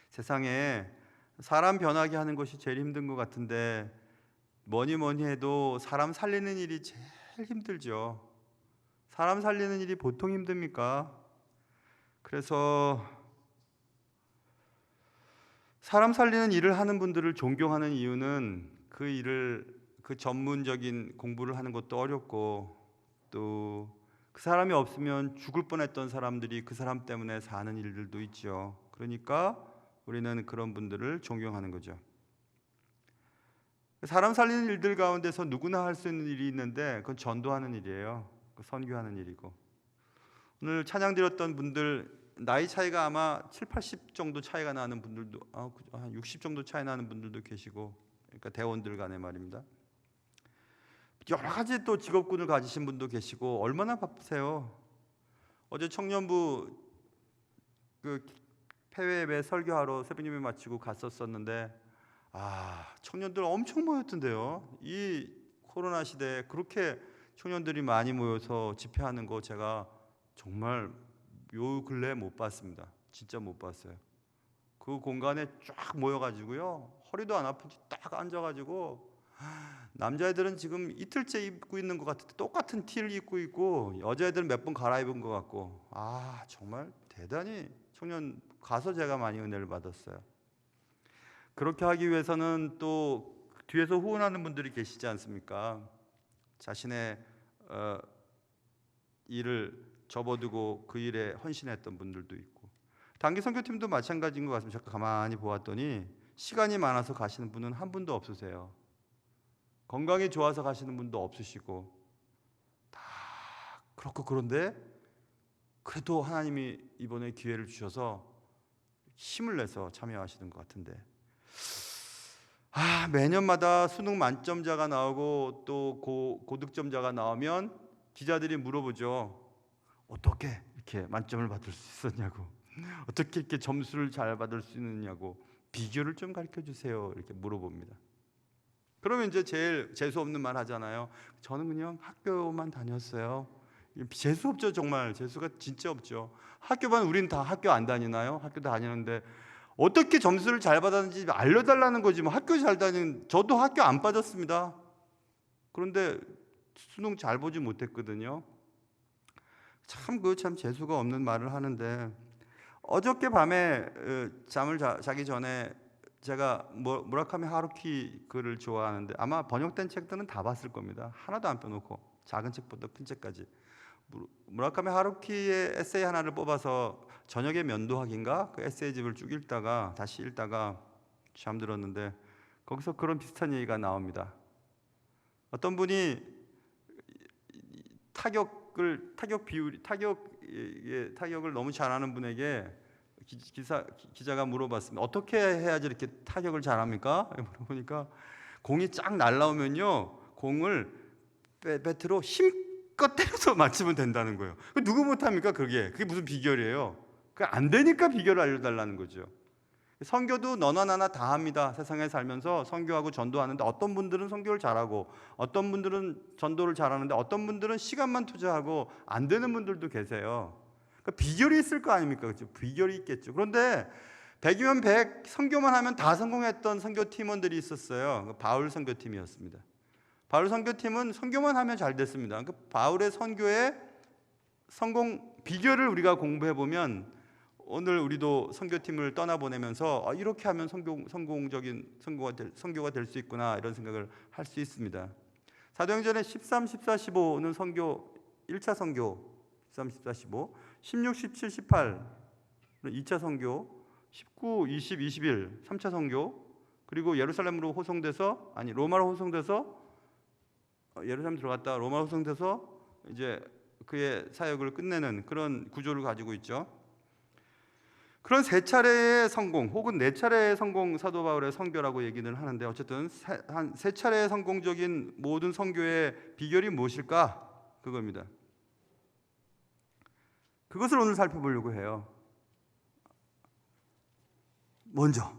세상에 사람 변하게 하는 것이 제일 힘든 것 같은데 뭐니 뭐니 해도 사람 살리는 일이 제일 힘들죠. 사람 살리는 일이 보통 힘듭니까? 그래서 사람 살리는 일을 하는 분들을 존경하는 이유는 그 전문적인 공부를 하는 것도 어렵고 또 그 사람이 없으면 죽을 뻔했던 사람들이 그 사람 때문에 사는 일들도 있죠. 그러니까 우리는 그런 분들을 존경하는 거죠. 사람 살리는 일들 가운데서 누구나 할 수 있는 일이 있는데 그건 전도하는 일이에요. 선교하는 일이고. 오늘 찬양 드렸던 분들 나이 차이가 아마 7, 80 정도 차이가 나는 분들도 한 60 정도 차이 나는 분들도 계시고, 그러니까 대원들 간에 말입니다. 여러 가지 또 직업군을 가지신 분도 계시고 얼마나 바쁘세요. 어제 청년부 그 폐회 예배 설교하러 새벽 예배 마치고 갔었었는데 청년들 엄청 모였던데요. 이 코로나 시대에 그렇게 청년들이 많이 모여서 집회하는 거 제가 정말 요 근래 못 봤습니다. 진짜 못 봤어요. 그 공간에 쫙 모여가지고요, 허리도 안 아픈지 딱 앉아가지고, 남자애들은 지금 이틀째 입고 있는 것 같은데 똑같은 티를 입고 있고, 여자애들은 몇 번 갈아입은 것 같고, 정말 대단히 청년 가서 제가 많이 은혜를 받았어요. 그렇게 하기 위해서는 또 뒤에서 후원하는 분들이 계시지 않습니까? 자신의 일을 접어두고 그 일에 헌신했던 분들도 있고, 단기 선교팀도 마찬가지인 것 같습니다. 제가 가만히 보았더니 시간이 많아서 가시는 분은 한 분도 없으세요. 건강이 좋아서 가시는 분도 없으시고, 다 그렇고, 그런데 그래도 하나님이 이번에 기회를 주셔서 힘을 내서 참여하시는 것 같은데, 매년마다 수능 만점자가 나오고 또 고득점자가 나오면 기자들이 물어보죠. 어떻게 이렇게 만점을 받을 수 있었냐고, 어떻게 이렇게 점수를 잘 받을 수 있느냐고, 비결을 좀 가르쳐 주세요, 이렇게 물어봅니다. 그러면 이제 제일 재수 없는 말 하잖아요. 저는 그냥 학교만 다녔어요. 재수 없죠. 정말 재수가 진짜 없죠. 학교만, 우린 다 학교 안 다니나요? 학교 다니는데 어떻게 점수를 잘 받았는지 알려달라는 거지. 뭐 학교 잘 다니는, 저도 학교 안 빠졌습니다. 그런데 수능 잘 보지 못했거든요. 참 재수가 없는 말을 하는데, 어저께 밤에 잠을 자기 전에 제가 무라카미 하루키 글을 좋아하는데 아마 번역된 책들은 다 봤을 겁니다. 하나도 안 빼놓고 작은 책부터 큰 책까지. 무라카미 하루키의 에세이 하나를 뽑아서 저녁에 면도하기인가 그 에세이집을 쭉 읽다가 다시 읽다가 잠들었는데, 거기서 그런 비슷한 얘기가 나옵니다. 어떤 분이 타격을 너무 잘하는 분에게 기자가 물어봤습니다. 어떻게 해야지 이렇게 타격을 잘합니까? 물어보니까 공이 쫙 날라오면요, 공을 배트로 힘껏 때려서 맞추면 된다는 거예요. 누구 못합니까? 그게 무슨 비결이에요? 안 되니까 비결을 알려달라는 거죠. 선교도 너나 나나 다 합니다. 세상에 살면서 선교하고 전도하는데 어떤 분들은 선교를 잘하고 어떤 분들은 전도를 잘하는데 어떤 분들은 시간만 투자하고 안 되는 분들도 계세요. 그러니까 비결이 있을 거 아닙니까? 그렇죠? 비결이 있겠죠. 그런데 100이면 100, 선교만 하면 다 성공했던 선교 팀원들이 있었어요. 바울 선교팀이었습니다. 바울 선교팀은 선교만 하면 잘 됐습니다. 그 바울의 선교의 성공 비결을 우리가 공부해 보면, 오늘 우리도 선교팀을 떠나보내면서 이렇게 하면 성공적인 선교가 될 수 있구나, 이런 생각을 할 수 있습니다. 사도행전의 13, 14, 15는 선교 1차 선교 13, 14, 15, 16, 17, 18 2차 선교, 19, 20, 21 3차 선교, 그리고 예루살렘으로 호송돼서 로마로 호송돼서 예루살렘 들어갔다 로마로 호송돼서 이제 그의 사역을 끝내는 그런 구조를 가지고 있죠. 그런 세 차례의 성공 혹은 네 차례의 성공, 사도 바울의 선교라고 얘기를 하는데, 어쨌든 한 세 차례의 성공적인 모든 선교의 비결이 무엇일까? 그겁니다. 그것을 오늘 살펴보려고 해요. 먼저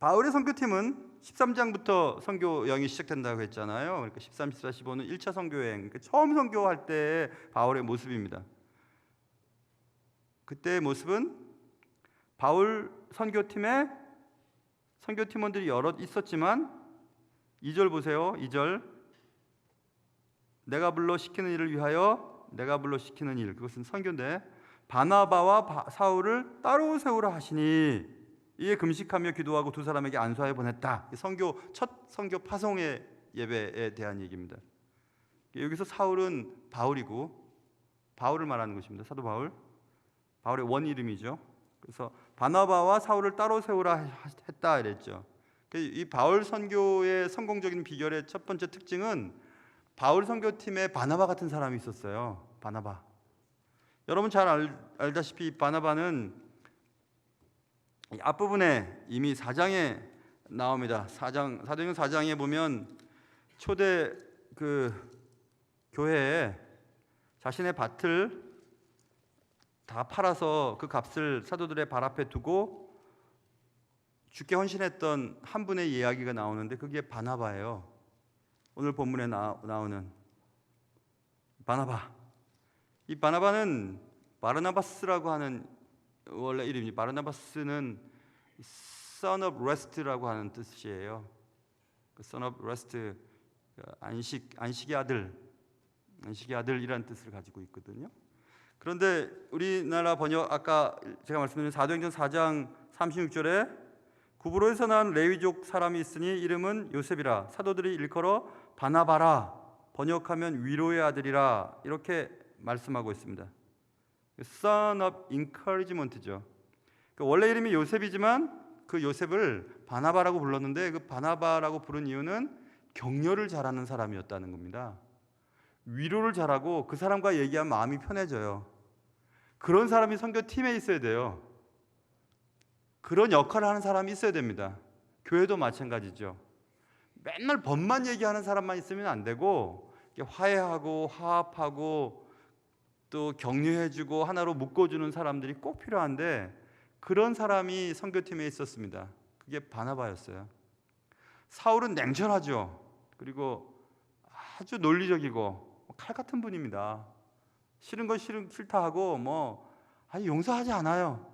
바울의 선교팀은 13장부터 선교 여행이 시작된다고 했잖아요. 그러니까 13, 14, 15는 1차 선교 여행, 그러니까 처음 선교할 때의 바울의 모습입니다. 그때의 모습은 바울 선교팀에 선교팀원들이 여럿 있었지만 2절 보세요. 2절 내가 불러 시키는 일을 위하여 내가 불러 시키는 일, 그것은 선교인데 바나바와 사울을 따로 세우라 하시니 이에 금식하며 기도하고 두 사람에게 안수하여 보냈다. 첫 선교 파송의 예배에 대한 얘기입니다. 여기서 사울은 바울이고 바울을 말하는 것입니다. 사도 바울의 원 이름이죠. 그래서 바나바와 사울을 따로 세우라 했다 이랬죠. 이 바울 선교의 성공적인 비결의 첫 번째 특징은 바울 선교팀에 바나바 같은 사람이 있었어요. 바나바. 여러분 잘 알다시피 바나바는 앞부분에 이미 4장에 나옵니다. 사도행전 4장에 보면 초대 교회에 자신의 밭을 다 팔아서 그 값을 사도들의 발 앞에 두고 죽게 헌신했던 한 분의 이야기가 나오는데 그게 바나바예요. 오늘 본문에 나오는 바나바. 이 바나바는 바르나바스라고 하는 원래 이름이 바르나바스는 son of rest라고 하는 뜻이에요. son of rest, 안식의 아들이라는 뜻을 가지고 있거든요. 그런데 우리나라 번역 아까 제가 말씀드린 사도행전 4장 36절에 구브로에서 난 레위족 사람이 있으니 이름은 요셉이라 사도들이 일컬어 바나바라 번역하면 위로의 아들이라 이렇게 말씀하고 있습니다. Son of encouragement죠. 원래 이름이 요셉이지만 그 요셉을 바나바라고 불렀는데 그 바나바라고 부른 이유는 격려를 잘하는 사람이었다는 겁니다. 위로를 잘하고 그 사람과 얘기하면 마음이 편해져요. 그런 사람이 선교팀에 있어야 돼요. 그런 역할을 하는 사람이 있어야 됩니다. 교회도 마찬가지죠. 맨날 법만 얘기하는 사람만 있으면 안 되고 화해하고 화합하고 또 격려해주고 하나로 묶어주는 사람들이 꼭 필요한데 그런 사람이 선교팀에 있었습니다. 그게 바나바였어요. 사울은 냉철하죠. 그리고 아주 논리적이고 칼 같은 분입니다. 싫은 건 싫다 하고 용서하지 않아요.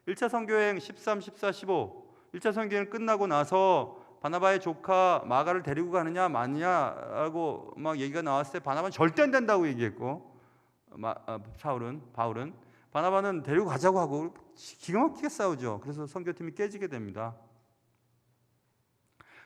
1차 선교여행 13, 14, 15 1차 선교여행 끝나고 나서 바나바의 조카 마가를 데리고 가느냐 마느냐라고 막 얘기가 나왔을 때 바나바는 절대 안 된다고 얘기했고 바울은 바나바는 데리고 가자고 하고 기가 막히게 싸우죠. 그래서 선교팀이 깨지게 됩니다.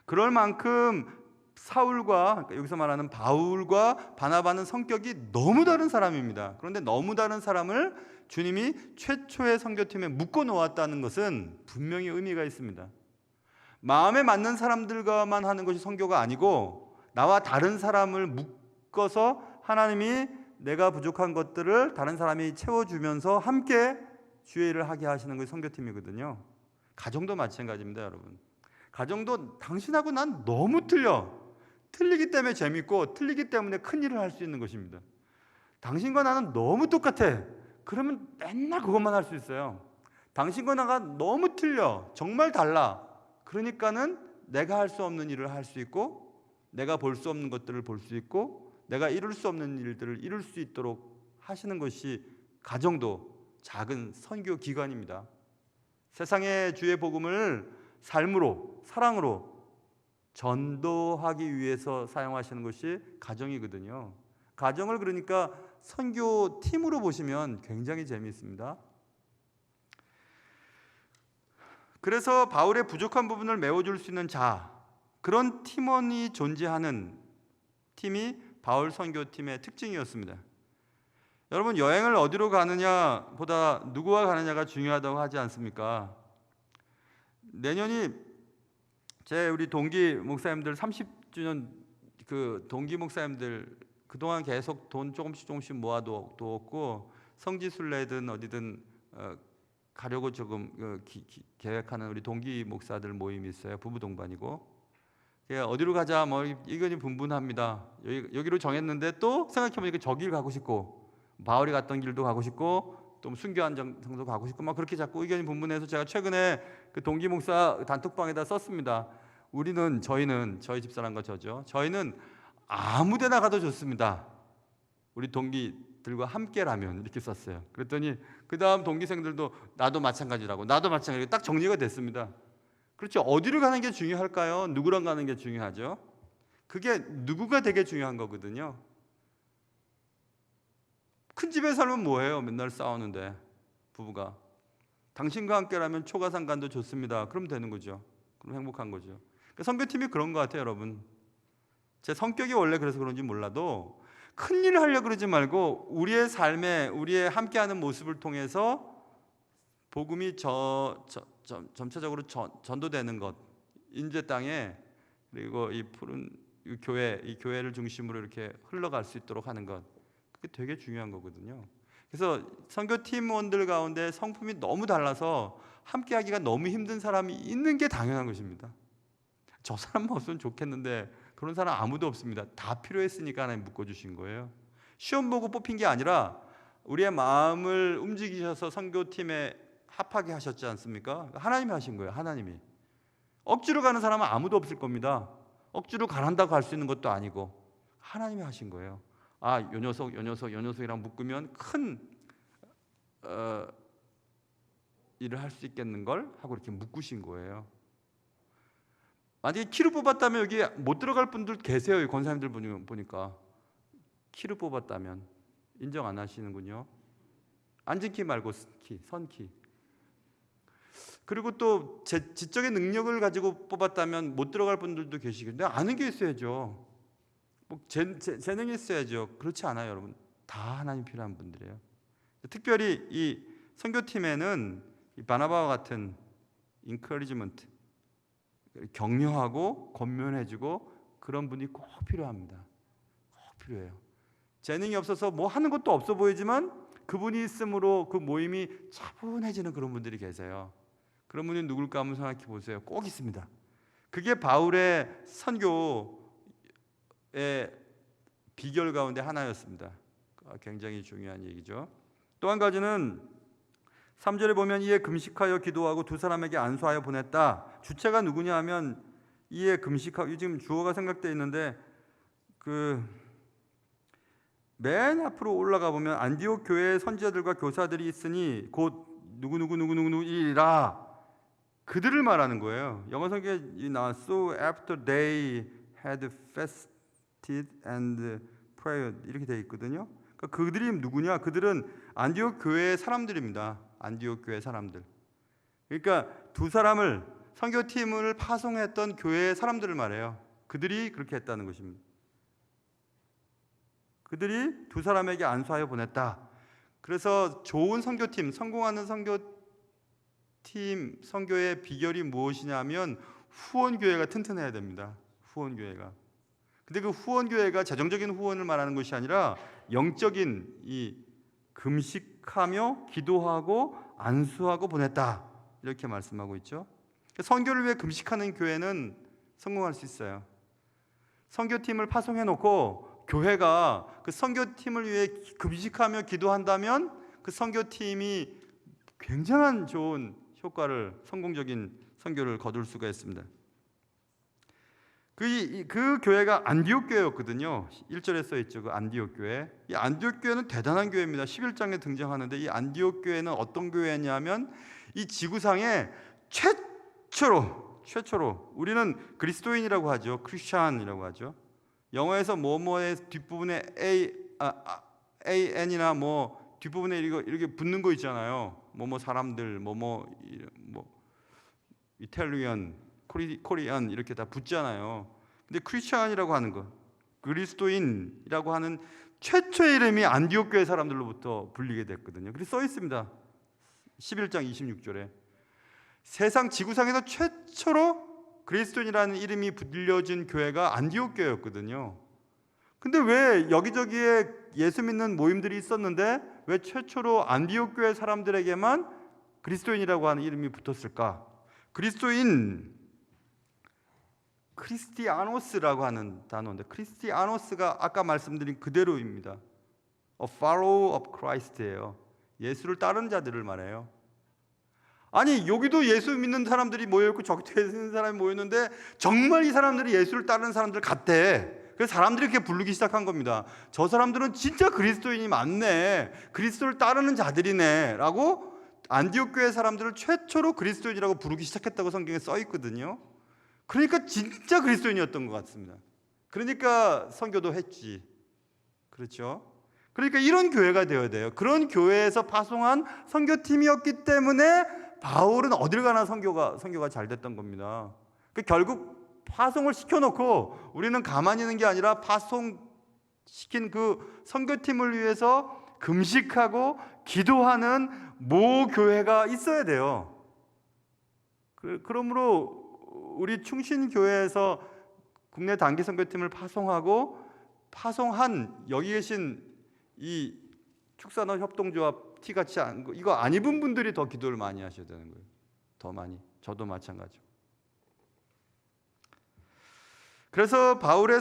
그럴 만큼 사울과 그러니까 여기서 말하는 바울과 바나바는 성격이 너무 다른 사람입니다. 그런데 너무 다른 사람을 주님이 최초의 선교팀에 묶어 놓았다는 것은 분명히 의미가 있습니다. 마음에 맞는 사람들과만 하는 것이 선교가 아니고 나와 다른 사람을 묶어서 하나님이 내가 부족한 것들을 다른 사람이 채워주면서 함께 주의 일을 하게 하시는 것이 선교팀이거든요. 가정도 마찬가지입니다, 여러분. 가정도 당신하고 난 너무 틀리기 때문에 재밌고 틀리기 때문에 큰 일을 할 수 있는 것입니다. 당신과 나는 너무 똑같아. 그러면 맨날 그것만 할 수 있어요. 당신과 나가 너무 틀려. 정말 달라. 그러니까는 내가 할 수 없는 일을 할 수 있고 내가 볼 수 없는 것들을 볼 수 있고 내가 이룰 수 없는 일들을 이룰 수 있도록 하시는 것이 가정도 작은 선교 기관입니다. 세상의 주의 복음을 삶으로 사랑으로 전도하기 위해서 사용하시는 것이 가정이거든요. 가정을 그러니까 선교팀으로 보시면 굉장히 재미있습니다. 그래서 바울의 부족한 부분을 메워줄 수 있는 그런 팀원이 존재하는 팀이 바울 선교팀의 특징이었습니다. 여러분 여행을 어디로 가느냐 보다 누구와 가느냐가 중요하다고 하지 않습니까? 내년이 우리 동기 목사님들 30주년 동기 목사님들 그동안 계속 돈 조금씩 모아두었고 성지순례든 어디든 가려고 조금 계획하는 우리 동기 목사들 모임이 있어요. 부부 동반이고 어디로 가자 의견이 분분합니다. 여기로 정했는데 또 생각해보니까 저길 가고 싶고 바울이 갔던 길도 가고 싶고 또 순교한 장소 가고 싶고 그렇게 자꾸 의견이 분분해서 제가 최근에 그 동기 목사 단톡방에다 썼습니다. 저희 집사람과 저죠. 저희는 아무 데나 가도 좋습니다. 우리 동기들과 함께라면, 이렇게 썼어요. 그랬더니 그 다음 동기생들도 나도 마찬가지라고, 나도 마찬가지라고 딱 정리가 됐습니다. 그렇죠. 어디를 가는 게 중요할까요? 누구랑 가는 게 중요하죠? 그게 누구가 되게 중요한 거거든요. 큰 집에 살면 뭐해요? 맨날 싸우는데 부부가. 당신과 함께라면 초가상간도 좋습니다. 그럼 되는 거죠. 그럼 행복한 거죠. 그러니까 선교팀이 그런 것 같아요, 여러분. 제 성격이 원래 그래서 그런지 몰라도 큰 일을 하려고 그러지 말고 우리의 삶에, 우리의 함께하는 모습을 통해서 복음이 점차적으로 전도되는 것, 인제 땅에, 그리고 이 푸른 이 교회를 중심으로 이렇게 흘러갈 수 있도록 하는 것, 그게 되게 중요한 거거든요. 그래서 선교팀원들 가운데 성품이 너무 달라서 함께하기가 너무 힘든 사람이 있는 게 당연한 것입니다. 저 사람만 없으면 좋겠는데 그런 사람 아무도 없습니다. 다 필요했으니까 하나님 묶어주신 거예요. 시험 보고 뽑힌 게 아니라 우리의 마음을 움직이셔서 선교팀에 합하게 하셨지 않습니까? 하나님이 하신 거예요. 하나님이. 억지로 가는 사람은 아무도 없을 겁니다. 억지로 가란다고 할 수 있는 것도 아니고 하나님이 하신 거예요. 아, 요 녀석이랑 묶으면 큰 일을 할 수 있겠는걸 하고 이렇게 묶으신 거예요. 만약에 키를 뽑았다면 여기 못 들어갈 분들 계세요. 권사님들 보니까 키를 뽑았다면 인정 안 하시는군요. 앉은 키 말고 선키. 그리고 또 지적인 능력을 가지고 뽑았다면 못 들어갈 분들도 계시겠는데 아는 게 있어야죠. 뭐 재능이 있어야죠. 그렇지 않아요, 여러분. 다 하나님 필요한 분들이에요. 특별히 이 선교팀에는 이 바나바와 같은 인커리지먼트, 격려하고 권면해주고 그런 분이 꼭 필요합니다. 꼭 필요해요. 재능이 없어서 뭐 하는 것도 없어 보이지만 그분이 있음으로 그 모임이 차분해지는 그런 분들이 계세요. 그런 분이 누굴까 한번 생각해 보세요. 꼭 있습니다. 그게 바울의 선교의 비결 가운데 하나였습니다. 굉장히 중요한 얘기죠. 또 한 가지는 3절에 보면 이에 금식하여 기도하고 두 사람에게 안수하여 보냈다. 주체가 누구냐 하면 이에 금식하고, 지금 주어가 생각되어 있는데 맨 앞으로 올라가 보면 안디옥 교회의 선지자들과 교사들이 있으니 곧 누구이라 그들을 말하는 거예요. 영어 성경에 나와 So after they had fasted and prayed 이렇게 되어 있거든요. 그러니까 그들이 누구냐? 그들은 안디옥 교회의 사람들입니다. 안디옥 교회 사람들. 그러니까 두 사람을, 선교팀을 파송했던 교회의 사람들을 말해요. 그들이 그렇게 했다는 것입니다. 그들이 두 사람에게 안수하여 보냈다. 그래서 좋은 선교팀, 성공하는 선교팀, 선교의 비결이 무엇이냐면 후원교회가 튼튼해야 됩니다. 후원교회가. 근데 그 후원교회가 재정적인 후원을 말하는 것이 아니라 영적인 이 금식하며 기도하고 안수하고 보냈다. 이렇게 말씀하고 있죠. 선교를 위해 금식하는 교회는 성공할 수 있어요. 선교팀을 파송해 놓고 교회가 그 선교팀을 위해 금식하며 기도한다면 그 선교팀이 굉장한 좋은 효과를, 성공적인 선교를 거둘 수가 있습니다. 그 교회가 안디옥 교회였거든요. 1절에 써 있죠. 그 안디옥 교회. 이 안디옥 교회는 대단한 교회입니다. 11장에 등장하는데 이 안디옥 교회는 어떤 교회냐면 이 지구상에 최초로 우리는 그리스도인이라고 하죠. 크리스찬이라고 하죠. 영어에서 뭐뭐의 뒷부분에 an이나 뭐 뒷부분에 이렇게 붙는 거 있잖아요. 뭐뭐 사람들, 뭐 이탈리안, 코리안 이렇게 다 붙잖아요. 근데 크리스찬이라고 하는 것, 그리스도인이라고 하는 최초의 이름이 안디옥 교회 사람들로부터 불리게 됐거든요. 그래서 써 있습니다. 11장 26절에 세상 지구상에서 최초로 그리스도인이라는 이름이 불려진 교회가 안디옥 교회였거든요. 근데 왜 여기저기에 예수 믿는 모임들이 있었는데 왜 최초로 안디옥 교회 사람들에게만 그리스도인이라고 하는 이름이 붙었을까? 그리스도인, 크리스티아노스라고 하는 단어인데 크리스티아노스가 아까 말씀드린 그대로입니다. A follower of Christ예요. 예수를 따르는 자들을 말해요. 아니 여기도 예수 믿는 사람들이 모여있고 저기도 예수 믿는 사람이 모였는데 정말 이 사람들이 예수를 따르는 사람들 같대. 그래서 사람들이 이렇게 부르기 시작한 겁니다. 저 사람들은 진짜 그리스도인이 많네, 그리스도를 따르는 자들이네 라고 안디옥 교회 사람들을 최초로 그리스도인이라고 부르기 시작했다고 성경에 써 있거든요. 그러니까 진짜 그리스도인이었던 것 같습니다. 그러니까 선교도 했지. 그렇죠? 그러니까 이런 교회가 되어야 돼요. 그런 교회에서 파송한 선교팀이었기 때문에 바울은 어딜 가나 선교가 잘 됐던 겁니다. 결국 파송을 시켜놓고 우리는 가만히 있는 게 아니라 파송시킨 그 선교팀을 위해서 금식하고 기도하는 모 교회가 있어야 돼요. 그러므로 우리 충신교회에서 국내 단기 선교팀을 파송한 여기 계신 이 축산업 협동조합 티같이 이거 안 입은 분들이 더 기도를 많이 하셔야 되는 거예요. 더 많이. 저도 마찬가지고. 그래서 바울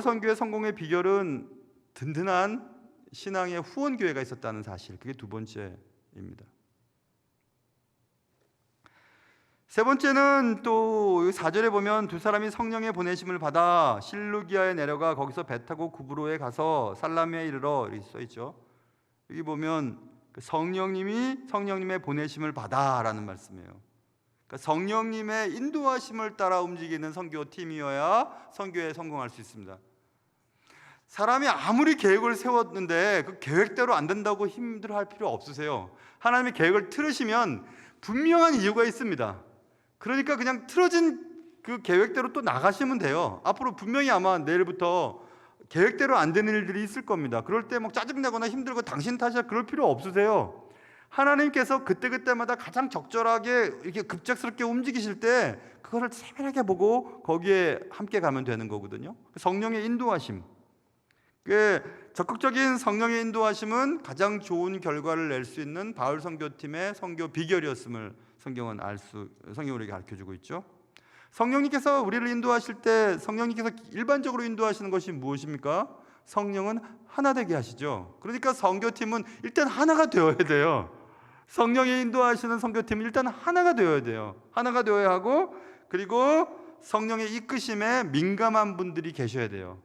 선교의 성공의 비결은 든든한 신앙의 후원교회가 있었다는 사실, 그게 두 번째입니다. 세 번째는 또 4절에 보면 두 사람이 성령의 보내심을 받아 실루기아에 내려가 거기서 배 타고 구브로에 가서 살라미에 이르러 이렇게 써 있죠. 여기 보면 성령님의 보내심을 받아라는 말씀이에요. 그러니까 성령님의 인도하심을 따라 움직이는 선교팀이어야 선교에 성공할 수 있습니다. 사람이 아무리 계획을 세웠는데 그 계획대로 안 된다고 힘들어할 필요 없으세요. 하나님의 계획을 틀으시면 분명한 이유가 있습니다. 그러니까 그냥 틀어진 그 계획대로 또 나가시면 돼요. 앞으로 분명히 아마 내일부터 계획대로 안 되는 일들이 있을 겁니다. 그럴 때 막 짜증내거나 힘들고 당신 탓이야 그럴 필요 없으세요. 하나님께서 그때그때마다 가장 적절하게 이렇게 급작스럽게 움직이실 때 그거를 세밀하게 보고 거기에 함께 가면 되는 거거든요. 성령의 인도하심, 적극적인 성령의 인도하심은 가장 좋은 결과를 낼 수 있는 바울 선교팀의 선교 비결이었음을 성경은 우리에게 가르쳐주고 있죠. 성령님께서 우리를 인도하실 때 성령님께서 일반적으로 인도하시는 것이 무엇입니까? 성령은 하나 되게 하시죠. 그러니까 선교팀은 일단 하나가 되어야 돼요. 성령이 인도하시는 선교팀은 일단 하나가 되어야 돼요. 하나가 되어야 하고, 그리고 성령의 이끄심에 민감한 분들이 계셔야 돼요.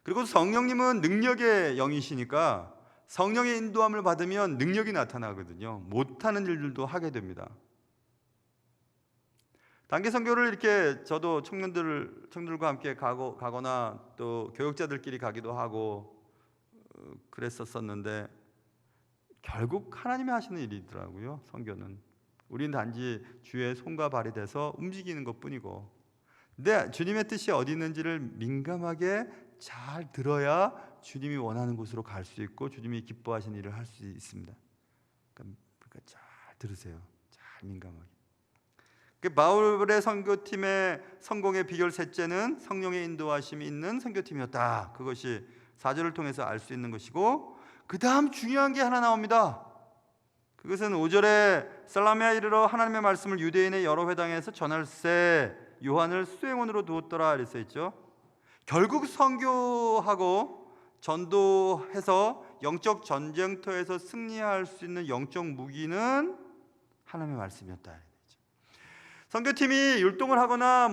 그리고 성령님은 능력의 영이시니까 성령의 인도함을 받으면 능력이 나타나거든요. 못하는 일들도 하게 됩니다. 단기 선교를 이렇게 저도 청년들과 함께 가거나 또 교역자들끼리 가기도 하고 그랬었는데 결국 하나님이 하시는 일이더라고요. 선교는 우리는 단지 주의 손과 발이 돼서 움직이는 것뿐이고, 근데 주님의 뜻이 어디 있는지를 민감하게 잘 들어야 주님이 원하는 곳으로 갈 수 있고 주님이 기뻐하시는 일을 할 수 있습니다. 그러니까 잘 들으세요. 잘 민감하게. 바울의 선교팀의 성공의 비결 셋째는 성령의 인도하심이 있는 선교팀이었다. 그것이 4절을 통해서 알 수 있는 것이고, 그 다음 중요한 게 하나 나옵니다. 그것은 5절에 살라미아에 이르러 하나님의 말씀을 유대인의 여러 회당에서 전할세 요한을 수행원으로 두었더라 이랬어 있죠. 결국 선교하고 전도해서 영적 전쟁터에서 승리할 수 있는 영적 무기는 하나님의 말씀이었다. 선교팀이 율동을 하거나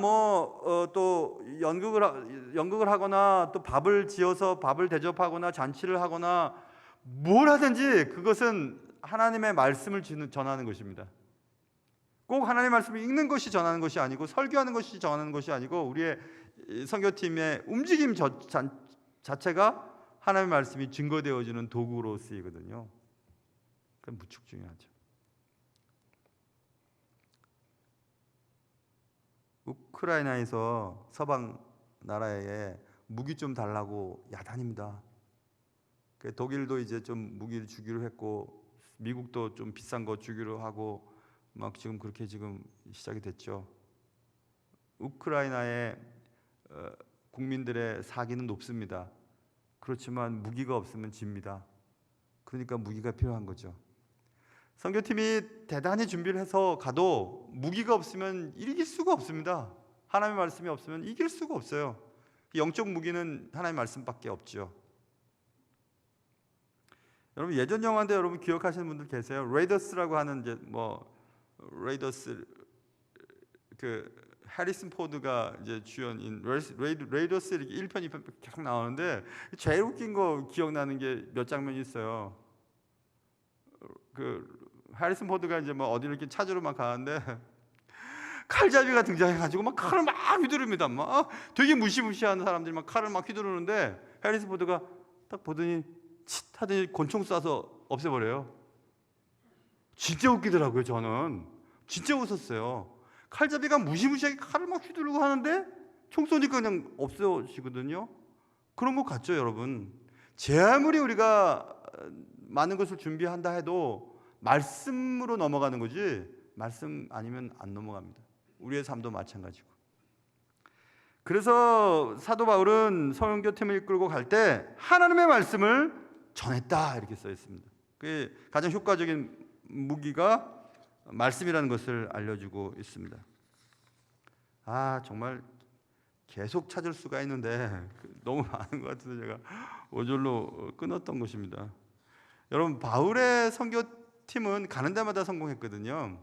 또 연극을 하거나 또 밥을 지어서 밥을 대접하거나 잔치를 하거나 뭘 하든지 그것은 하나님의 말씀을 전하는 것입니다. 꼭 하나님의 말씀을 읽는 것이 전하는 것이 아니고 설교하는 것이 전하는 것이 아니고 우리의 선교팀의 움직임 자체가 하나님의 말씀이 증거되어지는 도구로 쓰이거든요. 그건 무척 중요하죠. 우크라이나에서 서방 나라에 무기 좀 달라고 야단입니다. 독일도 이제 좀 무기를 주기로 했고 미국도 좀 비싼 거 주기로 하고 막 지금 그렇게 지금 시작이 됐죠. 우크라이나의 국민들의 사기는 높습니다. 그렇지만 무기가 없으면 집니다. 그러니까 무기가 필요한 거죠. 선교팀이 대단히 준비를 해서 가도 무기가 없으면 이길 수가 없습니다. 하나님의 말씀이 없으면 이길 수가 없어요. 영적 무기는 하나님의 말씀밖에 없죠. 여러분 예전 영화인데 여러분 기억하시는 분들 계세요? 레이더스라고 하는 이제 레이더스 그 해리슨 포드가 이제 주연인 레이더스 이렇게 1편, 2편 계속 나오는데 제일 웃긴 거 기억나는 게 몇 장면이 있어요. 그 해리슨 포드가 이제 어디를 이렇게 찾으러 막 가는데 칼잡이가 등장해가지고 막 칼을 막 휘두릅니다. 막 되게 무시무시한 사람들이 막 칼을 막 휘두르는데 해리슨 포드가 딱 보더니 칫 하더니 권총 쏴서 없애버려요. 진짜 웃기더라고요. 저는 진짜 웃었어요. 칼잡이가 무시무시하게 칼을 막 휘두르고 하는데 총 쏘니까 그냥 없어지거든요. 그런 것 같죠, 여러분? 제 아무리 우리가 많은 것을 준비한다 해도 말씀으로 넘어가는 거지 말씀 아니면 안 넘어갑니다. 우리의 삶도 마찬가지고. 그래서 사도 바울은 선교팀을 이끌고 갈 때 하나님의 말씀을 전했다 이렇게 써 있습니다. 그게 가장 효과적인 무기가 말씀이라는 것을 알려주고 있습니다. 정말 계속 찾을 수가 있는데 너무 많은 것 같아서 제가 오절로 끊었던 것입니다. 여러분 바울의 선교팀은 가는 데마다 성공했거든요.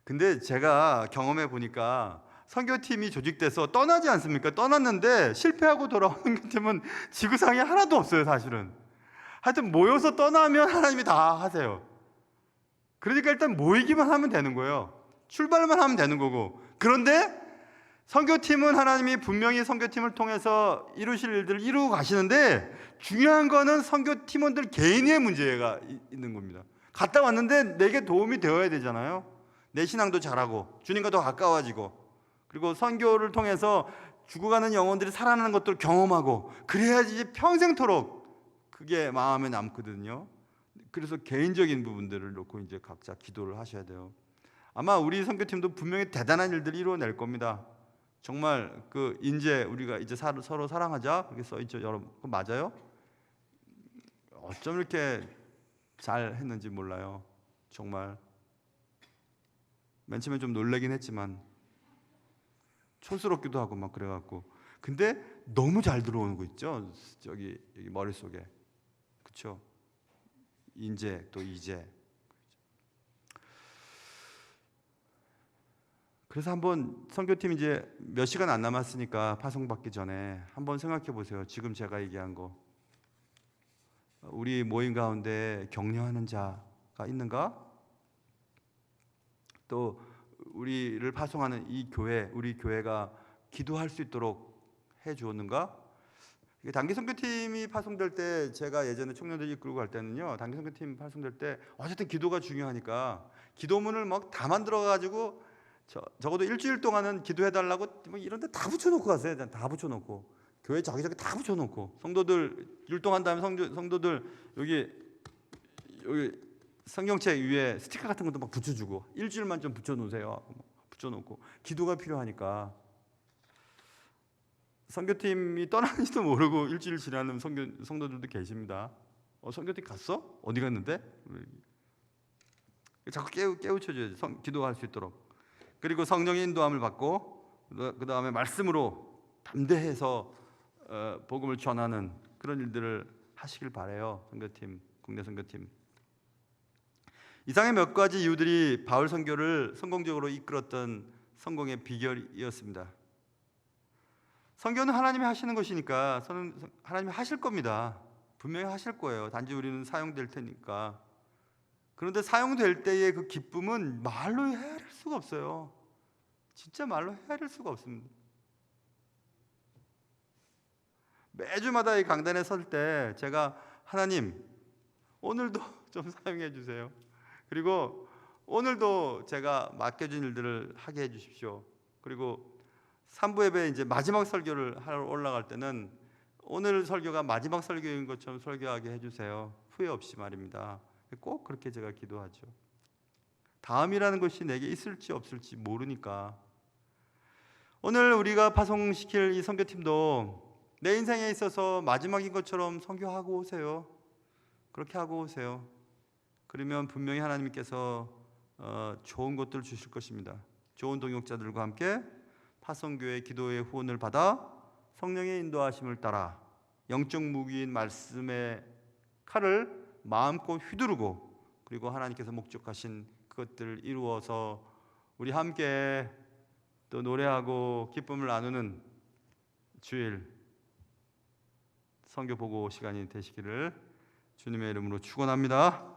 근데 제가 경험해 보니까 선교팀이 조직돼서 떠나지 않습니까? 떠났는데 실패하고 돌아오는 선교팀은 지구상에 하나도 없어요, 사실은. 하여튼 모여서 떠나면 하나님이 다 하세요. 그러니까 일단 모이기만 하면 되는 거예요. 출발만 하면 되는 거고. 그런데 선교팀은 하나님이 분명히 선교팀을 통해서 이루실 일들을 이루고 가시는데 중요한 거는 선교팀원들 개인의 문제가 있는 겁니다. 갔다 왔는데 내게 도움이 되어야 되잖아요. 내 신앙도 잘하고 주님과 더 가까워지고 그리고 선교를 통해서 죽어가는 영혼들이 살아나는 것들을 경험하고 그래야지 평생토록 그게 마음에 남거든요. 그래서 개인적인 부분들을 놓고 이제 각자 기도를 하셔야 돼요. 아마 우리 선교팀도 분명히 대단한 일들을 이루어낼 겁니다. 정말 이제 우리가 이제 서로 사랑하자 그렇게 써 있죠, 여러분. 그거 맞아요? 어쩜 이렇게 잘 했는지 몰라요. 정말 맨 처음에 좀 놀라긴 했지만 촌스럽기도 하고 막 그래갖고 근데 너무 잘 들어오는 거 있죠, 여기 머릿속에. 그렇죠? 인재 또 이재. 그래서 한번 선교팀 이제 몇 시간 안 남았으니까 파송받기 전에 한번 생각해 보세요. 지금 제가 얘기한 거 우리 모임 가운데 격려하는 자가 있는가? 또 우리를 파송하는 이 교회, 우리 교회가 기도할 수 있도록 해 주었는가? 단기 선교팀이 파송될 때 제가 예전에 청년들 이끌고 갈 때는요, 단기 선교팀 파송될 때 어쨌든 기도가 중요하니까 기도문을 막 다 만들어 가지고 적어도 일주일 동안은 기도해 달라고 이런 데 다 붙여놓고 갔어요. 다 붙여놓고 교회 저기저기 다 붙여놓고 성도들 율동한 다음에 성도들 여기 성경책 위에 스티커 같은 것도 막 붙여주고 일주일만 좀 붙여놓으세요. 붙여놓고 기도가 필요하니까. 선교팀이 떠나는지도 모르고 일주일 지나는 성도들도 계십니다. 선교팀 갔어? 어디 갔는데? 자꾸 깨우쳐줘야지, 기도할 수 있도록. 그리고 성령의 인도함을 받고 그 다음에 말씀으로 담대해서 복음을 전하는 그런 일들을 하시길 바라요. 선교팀, 국내 선교팀. 이상의 몇 가지 이유들이 바울 선교를 성공적으로 이끌었던 성공의 비결이었습니다. 선교는 하나님이 하시는 것이니까 하나님이 하실 겁니다. 분명히 하실 거예요. 단지 우리는 사용될 테니까. 그런데 사용될 때의 그 기쁨은 말로 헤아릴 수가 없어요. 진짜 말로 헤아릴 수가 없습니다. 매주마다 이 강단에 설 때 제가 하나님 오늘도 좀 사용해 주세요. 그리고 오늘도 제가 맡겨진 일들을 하게 해 주십시오. 그리고 3부 예배 이제 마지막 설교를 하러 올라갈 때는 오늘 설교가 마지막 설교인 것처럼 설교하게 해주세요. 후회 없이 말입니다. 꼭 그렇게 제가 기도하죠. 다음이라는 것이 내게 있을지 없을지 모르니까. 오늘 우리가 파송시킬 이 선교팀도 내 인생에 있어서 마지막인 것처럼 선교하고 오세요. 그렇게 하고 오세요. 그러면 분명히 하나님께서 좋은 것들을 주실 것입니다. 좋은 동역자들과 함께 파송교회 기도의 후원을 받아 성령의 인도하심을 따라 영적 무기인 말씀의 칼을 마음껏 휘두르고 그리고 하나님께서 목적하신 그것들을 이루어서 우리 함께 또 노래하고 기쁨을 나누는 주일 선교 보고 시간이 되시기를 주님의 이름으로 축원합니다.